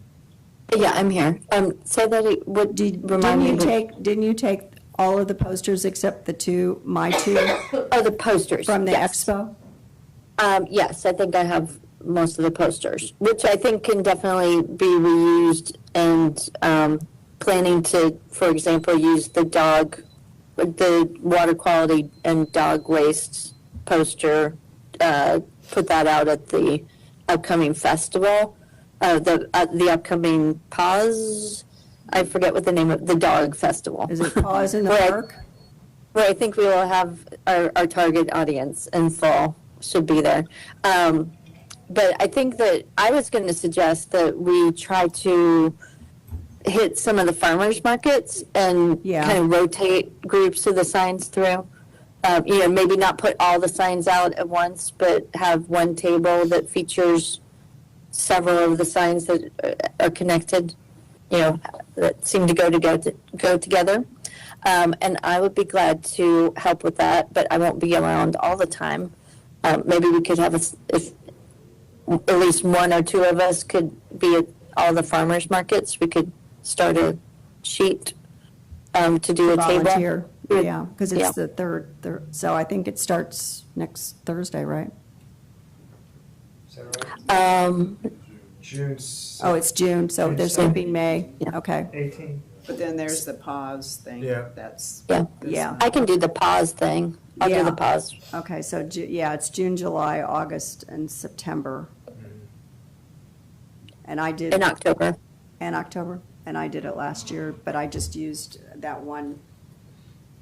Yeah, I'm here. Say that, would you remind me? Didn't you take all of the posters except the two, my two, Oh, the posters. from the yes. expo? Yes, I think I have most of the posters, which I think can definitely be reused, and planning to, for example, use the water quality and dog waste poster, put that out at the upcoming festival, the upcoming Pause, I forget what the name of, the dog festival. Is it Paws in the Where I- Park? Where I think we will have our target audience in fall should be there. But I think that I was going to suggest that we try to hit some of the farmers markets and Yeah. kind of rotate groups of the signs through. Maybe not put all the signs out at once, but have one table that features several of the signs that are connected, that seem to go together. And I would be glad to help with that, but I won't be around all the time. Maybe we could have if at least one or two of us could be at all the farmers markets. We could start a sheet to do a table. Volunteer, yeah, because Yeah. it's the third, so I think it starts next Thursday, right? Is that right? June Oh, it's June, so June there's 7th. skipping May, Yeah. okay. 18? But then there's the pause thing. Yeah. That's. Yeah. this Yeah. month. I can do the pause thing. I'll do Yeah. the pause. Okay, so, yeah, it's June, July, August, and September. And I did. In October. And October, and I did it last year, but I just used that one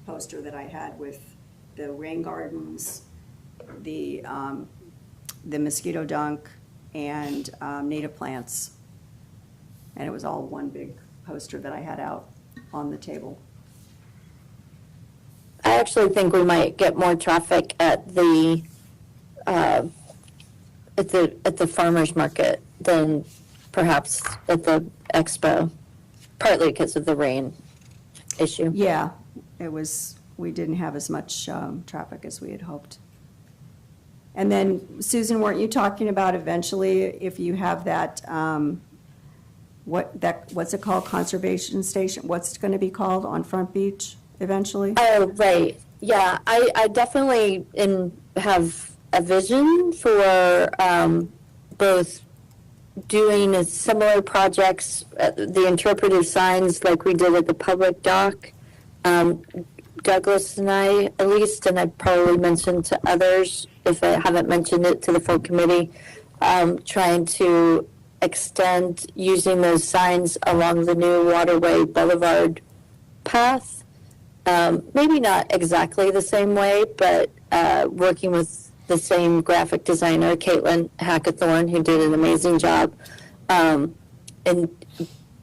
poster that I had with the rain gardens, the mosquito dunk, and native plants. And it was all one big poster that I had out on the table. I actually think we might get more traffic at the farmers market than perhaps at the expo, partly because of the rain issue. Yeah, we didn't have as much traffic as we had hoped. And then, Susan, weren't you talking about eventually, if you have that, what's it called, conservation station? What's it going to be called on Front Beach eventually? Oh, right. Yeah, I definitely have a vision for both doing similar projects, the interpretive signs like we did at the public dock. Douglas and I, at least, and I've probably mentioned to others, if I haven't mentioned it to the full committee, trying to extend using those signs along the new Waterway Boulevard path. Maybe not exactly the same way, but working with the same graphic designer, Caitlin Hackathorn, who did an amazing job, and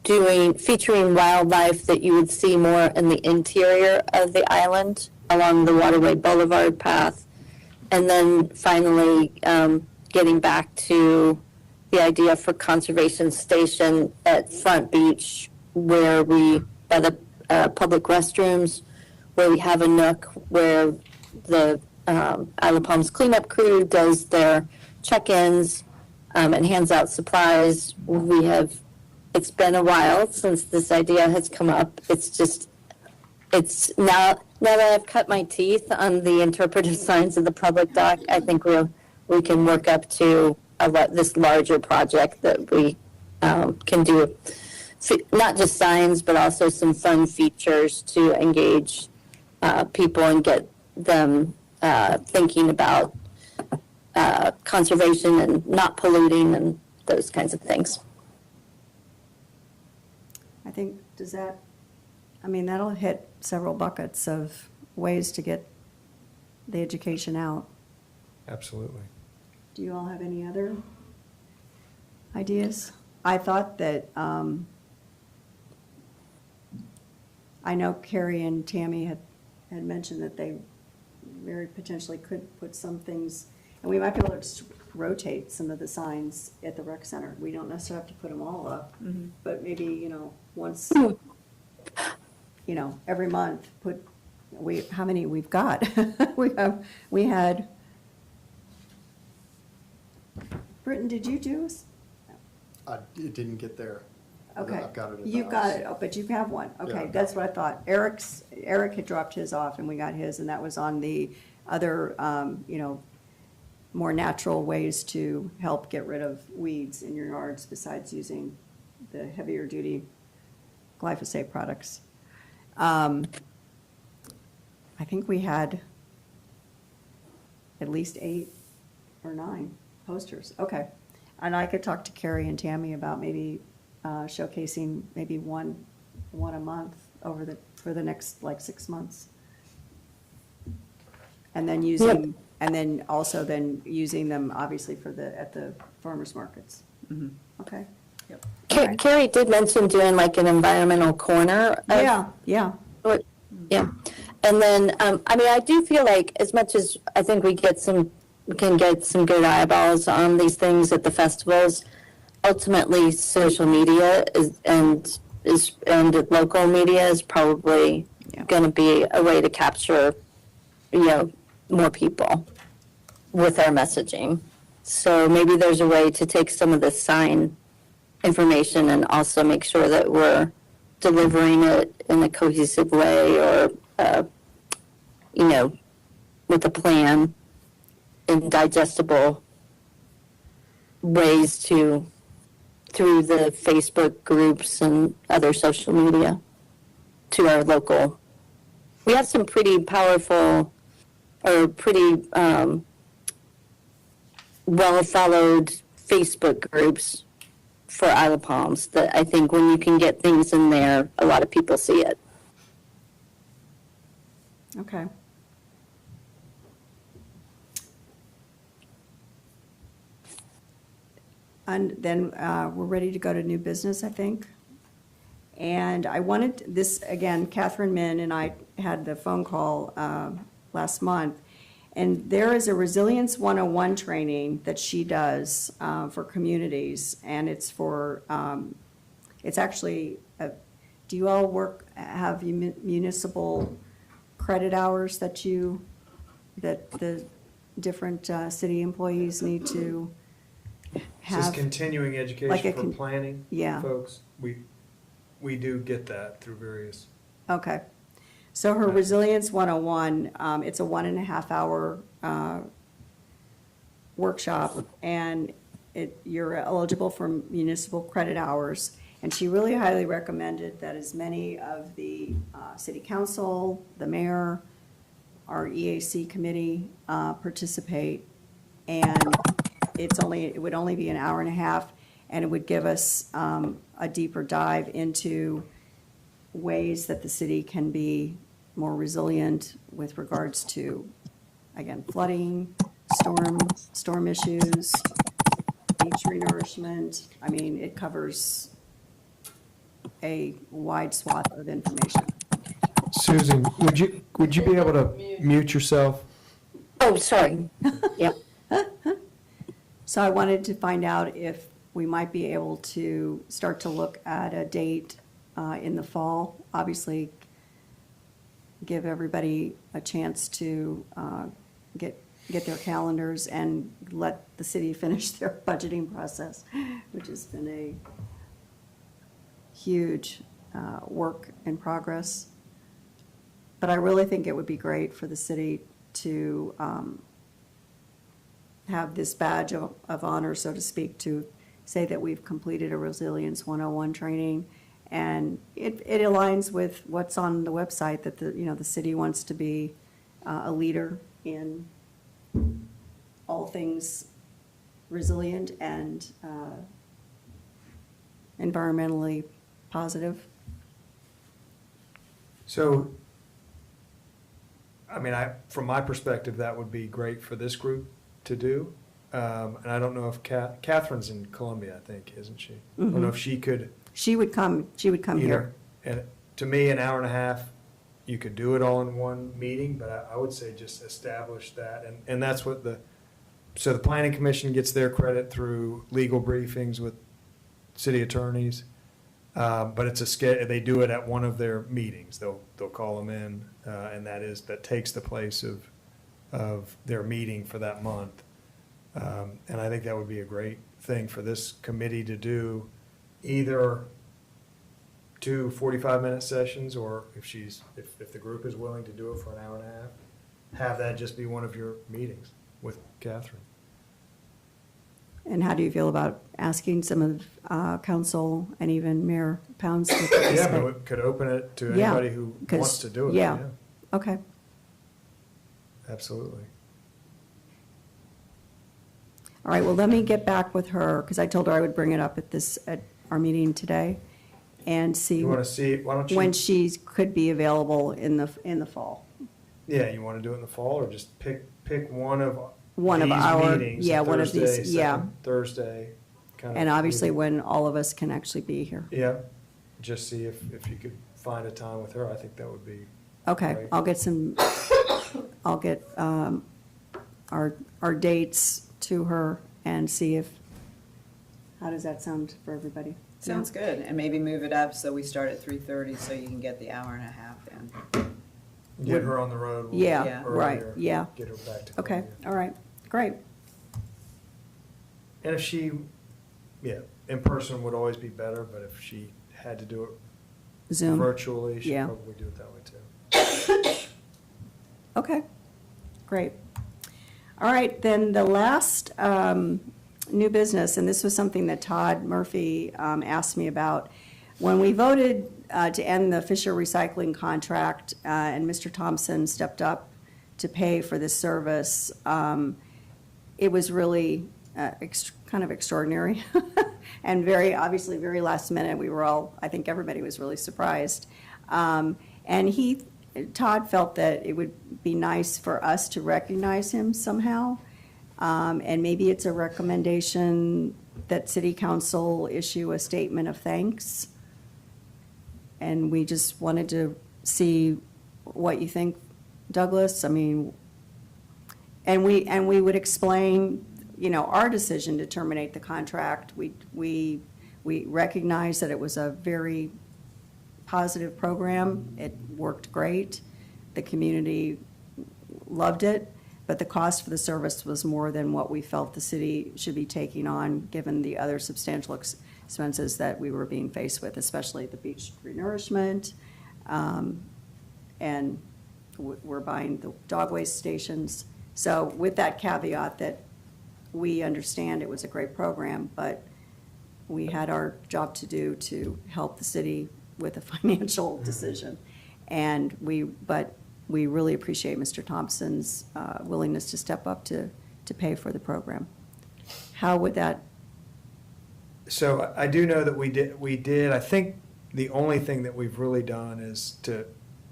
featuring wildlife that you would see more in the interior of the island along the Waterway Boulevard path. And then finally, getting back to the idea for conservation station at Front Beach, where by the public restrooms, where we have a nook where the Isle of Palms cleanup crew does their check-ins and hands out supplies. It's been a while since this idea has come up. It's now that I've cut my teeth on the interpretive signs of the public dock, I think we can work up to this larger project that we can do. Not just signs, but also some fun features to engage people and get them thinking about conservation and not polluting and those kinds of things. I think, that'll hit several buckets of ways to get the education out. Absolutely. Do you all have any other ideas? I thought that, I know Carrie and Tammy had mentioned that they very potentially could put some things, and we might be able to just rotate some of the signs at the rec center. We don't necessarily have to put them all up, but maybe, once, every month, how many we've got? We had, Britton, did you do? It didn't get there. Okay. I've got it at the You've got house. it, but you have one. Okay, Yeah. that's what I thought. Eric had dropped his off and we got his, and that was on the other, more natural ways to help get rid of weeds in your yards besides using the heavier duty glyphosate products. I think we had at least 8 or 9 posters. Okay. And I could talk to Carrie and Tammy about maybe showcasing maybe one a month for the next 6 months. And then using, and then also then using them obviously at the farmers markets. Okay. Yep. Okay. Carrie did mention doing an environmental corner. Yeah. Yeah. And then, I do feel like as much as I think we can get some good eyeballs on these things at the festivals, ultimately social media and local media is probably going to be a way to capture, more people with our messaging. So maybe there's a way to take some of the sign information and also make sure that we're delivering it in a cohesive way or, with a plan in digestible ways through the Facebook groups and other social media to our local. We have some pretty powerful or pretty well-followed Facebook groups for Isle of Palms that I think when you can get things in there, a lot of people see it. Okay. And then we're ready to go to new business, I think. And I wanted this, again, Catherine Min and I had the phone call last month. And there is a Resilience 101 training that she does for communities. And it's for, it's actually, do you all have municipal credit hours that the different city employees need to Is this have? continuing like education a for planning? Yeah. Folks, we do get that through various. Okay. So her Resilience 101, it's a 1.5 hour workshop, and you're eligible for municipal credit hours. And she really highly recommended that as many of the city council, the mayor, our EAC committee participate. And it would only be an hour and a half, and it would give us a deeper dive into ways that the city can be more resilient with regards to, again, flooding, storm issues, beach renourishment. I mean, it covers a wide swath of information. Susan, would you be able to mute yourself? Oh, sorry. Yep. So I wanted to find out if we might be able to start to look at a date in the fall. Obviously, give everybody a chance to get their calendars and let the city finish their budgeting process, which has been a huge work in progress. But I really think it would be great for the city to have this badge of honor, so to speak, to say that we've completed a Resilience 101 training. And it aligns with what's on the website, that the city wants to be a leader in all things resilient and environmentally positive. So, I mean, from my perspective, that would be great for this group to do. And I don't know if Catherine's in Columbia, I think, isn't she? I don't know if she could. She would come here. And to me, an hour and a half, you could do it all in one meeting, but I would say just establish that. And that's what so the planning commission gets their credit through legal briefings with city attorneys. But they do it at one of their meetings. They'll call them in, and that takes the place of their meeting for that month. And I think that would be a great thing for this committee to do, either 2 45-minute sessions, or if the group is willing to do it for an hour and a half, have that just be one of your meetings with Catherine. And how do you feel about asking some of council and even Mayor Pounds to participate? Yeah, but we could open it to Yeah, anybody who 'cause- wants to do it. yeah. Okay. Absolutely. All right, well, let me get back with her, because I told her I would bring it up at our meeting today, and see You want to see, why don't you? when she could be available in the fall. Yeah, you want to do it in the fall, or just pick one of One of these our- meetings, yeah, one of these, Thursday, yeah. second Thursday, kind of. And obviously, meeting. when all of us can actually be here. Yeah, just see if you could find a time with her. I think that would be Okay, great. I'll get our dates to her and see how does that sound for everybody? Sounds good, and maybe move it up so we start at 3:30, so you can get the hour and a half in. Get her on the road. a little Yeah, bit right, earlier, yeah. Get her back to Okay, Columbia. all right, great. And if in person would always be better, but if she had to do it Zoom. virtually, she'd Yeah. probably do it that way too. Okay, great. All right, then the last new business, and this was something that Todd Murphy asked me about. When we voted to end the Fisher Recycling contract, and Mr. Thompson stepped up to pay for this service, it was really kind of extraordinary and obviously very last minute. I think everybody was really surprised. And Todd felt that it would be nice for us to recognize him somehow. And maybe it's a recommendation that city council issue a statement of thanks. And we just wanted to see what you think, Douglas. I mean, and we would explain, our decision to terminate the contract. We recognize that it was a very positive program. It worked great. The community loved it, but the cost for the service was more than what we felt the city should be taking on, given the other substantial expenses that we were being faced with, especially the beach renourishment. And we're buying the dog waste stations. So with that caveat that we understand it was a great program, but we had our job to do to help the city with a financial decision. But we really appreciate Mr. Thompson's willingness to step up to pay for the program. how would that, So I do know that we did, I think the only thing that we've really done is to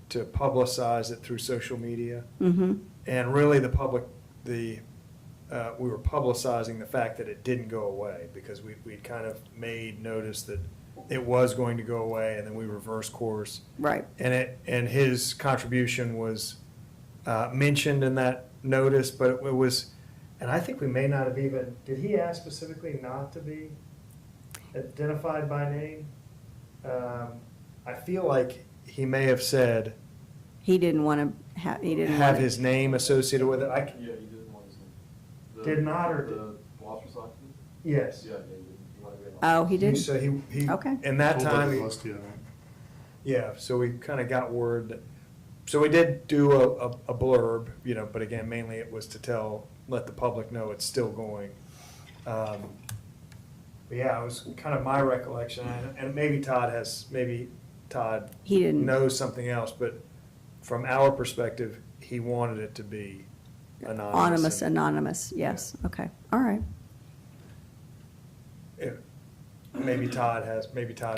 publicize it through social media. mm-hmm, And really the public, we were publicizing the fact that it didn't go away because we'd kind of made notice that it was going to go away and then we reversed course. right. And his contribution was mentioned in that notice, but it was, and I think we may not have even, did he ask specifically not to be identified by name? I feel like he may have said, He didn't want to have, he didn't have want his name associated with it. Yeah, he didn't want his name. The- Did not, or The loss recycling? Yes. Yeah, he didn't. He wanted to be on- Oh, he didn't? So he, Okay. in that time, yeah, so we kind of got word that, so we did do a blurb, but again, mainly it was to let the public know it's still going. But yeah, it was kind of my recollection, and maybe Todd He didn't. knows something else, but from our perspective, he wanted it to be anonymous. Anonymous, yes, okay, all right. Maybe Todd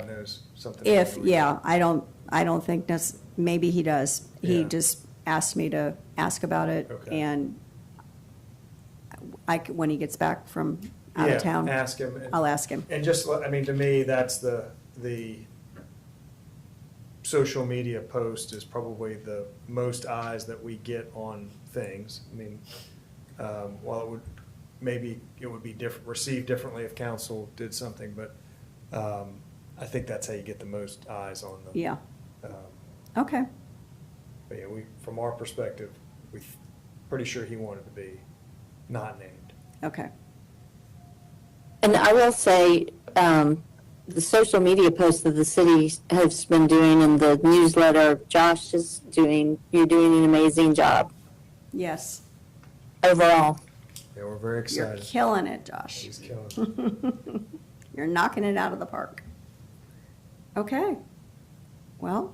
knows something. Yeah, I don't think maybe he does. He Yeah. just asked me to ask about it, Okay. and when he gets back from out Yeah, of town, ask him. I'll ask him. And just, to me, that's the social media post is probably the most eyes that we get on things. While maybe it would be received differently if council did something, but I think that's how you get the most eyes on them. Yeah, okay, But yeah, from our perspective, we're pretty sure he wanted to be not named. okay. And I will say, the social media posts that the city has been doing and the newsletter Josh is doing, you're doing an amazing job Yes, overall. Yeah, we're very you're excited. killing it, Josh. He's killing it. You're knocking it out of the park. Okay. Well,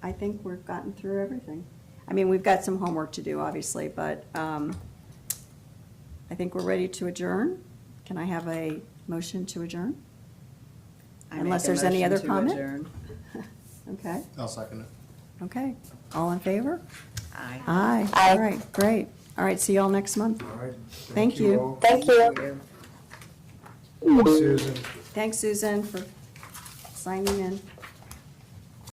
I think we've gotten through everything. We've got some homework to do, obviously, but I think we're ready to adjourn. Can I have a motion to adjourn? I make Unless a there's any motion other to comment? adjourn. Okay, I'll second it. okay. All in favor? Aye. Aye. Aye. All right, great. All right, see y'all next month. All right. Thank you. all. Thank you. Susan. Thanks, Susan, for signing in.